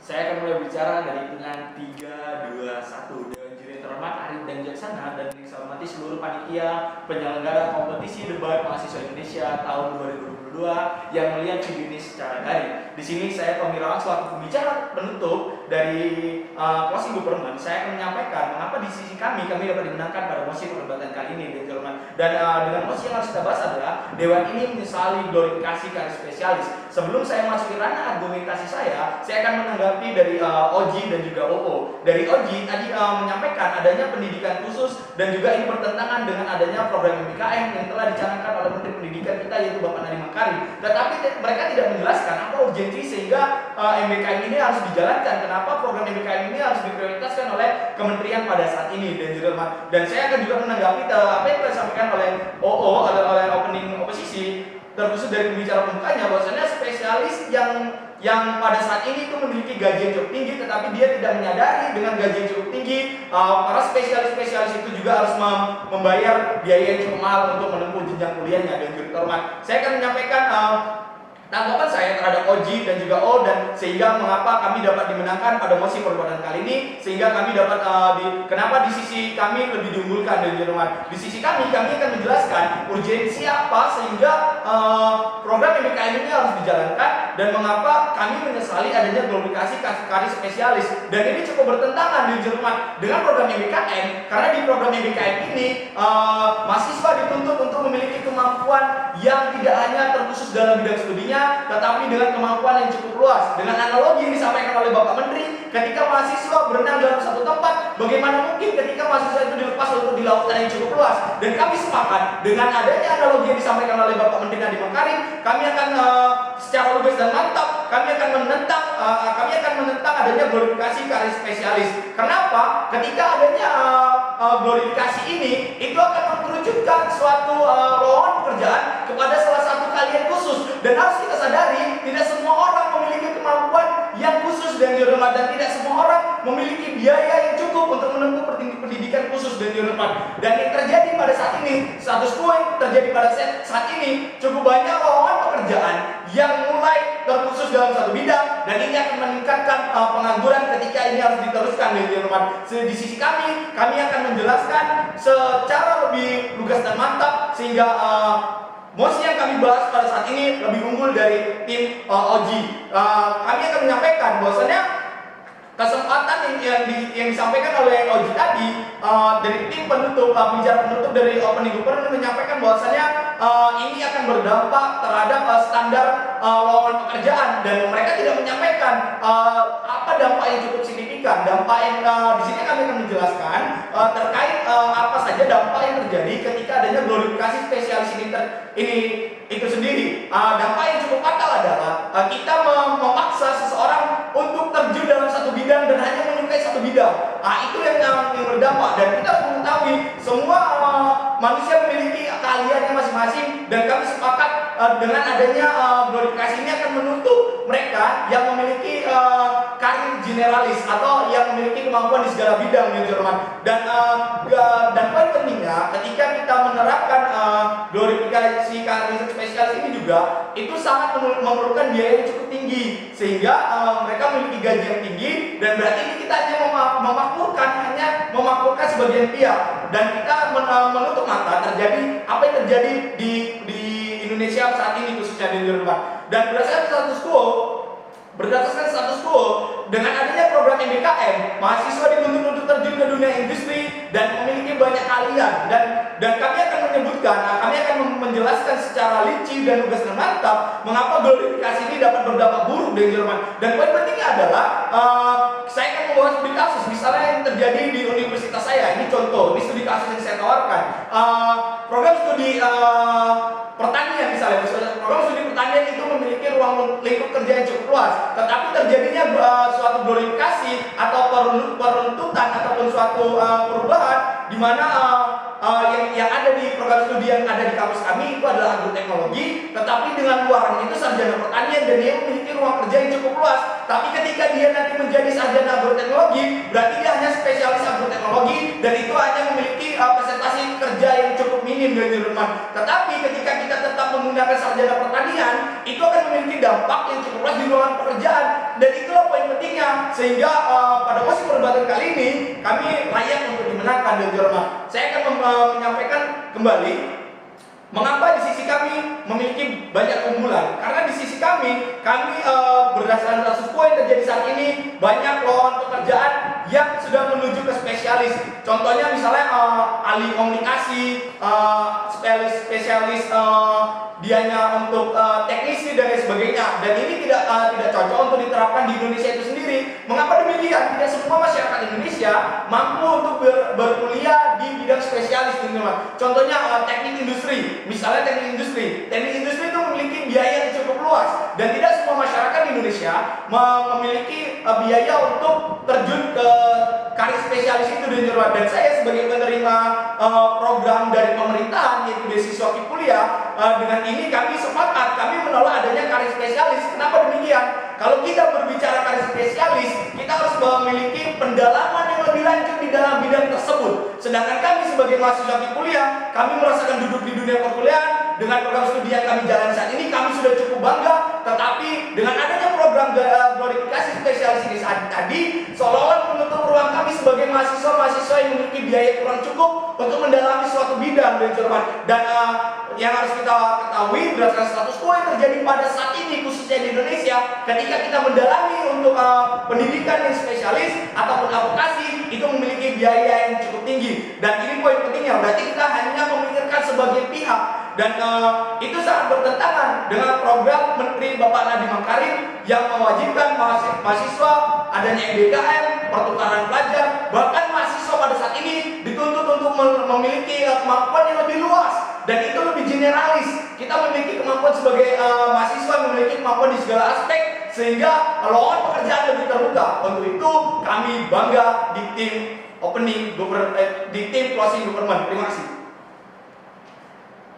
Saya akan mulai bicara dari hitungan 3, 2, 1. Dewan juri terhormat, arif dan bijaksana, dan yang saya hormati seluruh panitia penyelenggara kompetisi debat mahasiswa Indonesia tahun 2022 yang melihat video ini secara daring. Di sini saya Tommy Rawang selaku pembicara penutup dari closing government. Saya akan menyampaikan mengapa di sisi kami dapat dimenangkan pada mosi perdebatan kali ini, dan dengan mosi yang harus kita bahas adalah Dewan ini menyesali glorifikasi karya spesialis. Sebelum saya masuk ke ranah argumentasi saya akan menanggapi dari Oji dan juga OO. Dari Oji tadi menyampaikan adanya pendidikan khusus dan juga ini bertentangan dengan adanya program MBKM yang telah dicanangkan oleh Menteri Pendidikan kita yaitu Bapak Nadiem Makarim. Tetapi mereka tidak menjelaskan apa urgensi sehingga MBKM ini harus dijalankan. Kenapa program MBKM ini harus diprioritaskan oleh kementerian pada saat ini dan saya akan juga menanggapi apa yang telah disampaikan oleh OO oleh opening oposisi terkhusus dari pembicara pembukanya bahwasanya spesialis yang pada saat ini itu memiliki gaji yang cukup tinggi tetapi dia tidak menyadari dengan gaji yang cukup tinggi para spesialis itu juga harus membayar biaya yang cukup mahal untuk menempuh jenjang kuliahnya dan juri terhormat. Saya akan menyampaikan tanggapan saya terhadap Oji dan juga O dan sehingga mengapa kami dapat dimenangkan pada mosi perdebatan kali ini sehingga kami dapat kenapa di sisi kami lebih diunggulkan dari Jerman. Di sisi kami akan menjelaskan urgensi apa sehingga program MBKM ini harus dijalankan dan mengapa kami menyesali adanya glorifikasi karya spesialis dan ini cukup bertentangan di Jerman dengan program MBKM karena di program MBKM ini mahasiswa dituntut untuk memiliki kemampuan yang tidak hanya terkhusus dalam bidang studinya tetapi dengan kemampuan yang cukup luas. Dengan analogi yang disampaikan oleh Bapak Menteri, ketika mahasiswa berenang dalam satu tempat, bagaimana mungkin ketika mahasiswa itu dilepas untuk di lautan yang cukup luas? Dan kami sepakat dengan adanya analogi yang disampaikan oleh Bapak Menteri Nadiem Makarim, kami akan secara lugas dan mantap kami akan menentang adanya glorifikasi karya spesialis. Kenapa? Ketika adanya glorifikasi ini itu akan mengerucutkan suatu lowongan pekerjaan kepada salah satu kalian khusus dan harus kita sadari tidak semua orang memiliki kemampuan yang khusus dan dihormat dan tidak semua orang memiliki biaya yang cukup untuk menempuh pendidikan khusus dan dihormat. Dan yang terjadi pada saat ini, status quo yang terjadi pada saat ini cukup banyak lowongan pekerjaan yang mulai terkhusus dalam satu bidang dan ini akan meningkatkan pengangguran ketika ini harus diteruskan dan dihormat. Di sisi kami akan menjelaskan secara lebih lugas dan mantap sehingga mosi yang kami bahas pada saat ini lebih unggul dari tim Oji. Kami akan menyampaikan bahwasanya kesempatan yang disampaikan oleh Oji tadi dari tim penutup, pembicara penutup dari opening government menyampaikan bahwasanya ini akan berdampak terhadap standar lowongan pekerjaan dan mereka tidak menyampaikan apa dampak yang cukup signifikan. Dampak yang di sini kami akan menjelaskan terkait apa saja dampak yang terjadi ketika adanya glorifikasi spesialis ini itu sendiri. Dampak yang cukup fatal adalah kita memaksa seseorang untuk terjun dalam satu bidang dan hanya menyukai satu bidang. Itu yang berdampak dan kita harus mengetahui semua manusia memiliki keahliannya masing-masing dan kami sepakat dengan adanya glorifikasi ini akan menutup mereka yang memiliki karir generalis atau yang memiliki kemampuan di segala bidang yang dihormat. Dan poin pentingnya ketika kita menerapkan glorifikasi karir spesialis ini juga itu sangat memerlukan biaya yang cukup tinggi sehingga mereka memiliki gaji yang tinggi dan berarti ini kita hanya memakmurkan sebagian pihak dan kita menutup mata terjadi apa yang terjadi di Indonesia saat ini khususnya di Jerman. Dan berdasarkan status quo dengan adanya program MBKM mahasiswa dituntut untuk terjun ke dunia industri dan memiliki banyak keahlian dan kami akan menjelaskan secara rinci dan lugas dan mantap mengapa glorifikasi ini dapat berdampak buruk di Jerman. Dan poin pentingnya adalah saya akan membawa studi kasus misalnya yang terjadi di universitas saya. Ini contoh, ini studi kasus yang saya tawarkan. Program studi pertanian misalnya, program studi pertanian itu memiliki ruang lingkup kerja yang cukup luas, tetapi terjadinya suatu glorifikasi atau peruntutan ataupun suatu perubahan di mana yang ada di program studi yang ada di kampus kami itu adalah agroteknologi, tetapi dengan luarannya itu sarjana pertanian dan dia memiliki ruang kerja yang cukup luas. Tapi ketika dia nanti menjadi sarjana agroteknologi, berarti dia hanya spesialis agroteknologi dan itu hanya memiliki presentasi kerja yang cukup minim minim dan teman. Tetapi ketika kita tetap menggunakan sarjana pertanian, itu akan memiliki dampak yang cukup luas di ruangan pekerjaan. Dan itulah poin pentingnya. Sehingga pada posisi perdebatan kali ini kami layak untuk dimenangkan dan teman. Saya akan menyampaikan kembali mengapa di sisi kami memiliki banyak keunggulan. Karena di sisi kami berdasarkan status quo yang terjadi saat ini, banyak lowongan pekerjaan yang sudah menuju ke spesialis. Contohnya misalnya ahli komunikasi, spesialis dianya untuk teknisi dan lain sebagainya. Dan ini tidak cocok untuk diterapkan di Indonesia itu sendiri. Mengapa demikian? Tidak semua masyarakat Indonesia mampu untuk berkuliah di bidang spesialis, teman-teman. Contohnya teknik industri. Misalnya teknik industri itu memiliki biaya yang cukup luas dan tidak semua masyarakat di Indonesia memiliki biaya untuk terjun ke karir spesialis itu dan saya sebagai penerima program dari pemerintahan yaitu beasiswa kuliah, dengan ini kami sepakat, kami menolak adanya karir spesialis. Kenapa demikian? Kalau kita berbicara karir spesialis, kita harus memiliki pendalaman yang lebih lanjut di dalam bidang tersebut. Sedangkan kami sebagai mahasiswa kuliah, kami merasakan duduk di dunia perkuliahan dengan program studi yang kami jalan saat ini, kami sudah cukup bangga. Tetapi dengan adanya program glorifikasi spesialis ini saat tadi, seolah-olah menutup ruang kami sebagai mahasiswa yang memiliki biaya kurang cukup untuk mendalami suatu bidang dan yang harus kita ketahui berdasarkan status quo yang terjadi pada saat ini khususnya di Indonesia, ketika kita mendalami untuk pendidikan yang spesialis ataupun advokasi itu memiliki biaya yang cukup tinggi. Dan ini poin pentingnya, berarti kita hanya memikirkan sebagai pihak. Dan itu sangat bertentangan dengan program Menteri Bapak Nadiem Makarim yang mewajibkan mahasiswa adanya EBKM, pertukaran pelajar, bahkan mahasiswa pada saat ini dituntut untuk memiliki kemampuan yang lebih luas dan itu lebih generalis. Kita memiliki kemampuan sebagai mahasiswa, memiliki kemampuan di segala aspek sehingga lowongan pekerjaan lebih terbuka. Untuk itu kami bangga di tim opening di tim closing government. Terima kasih.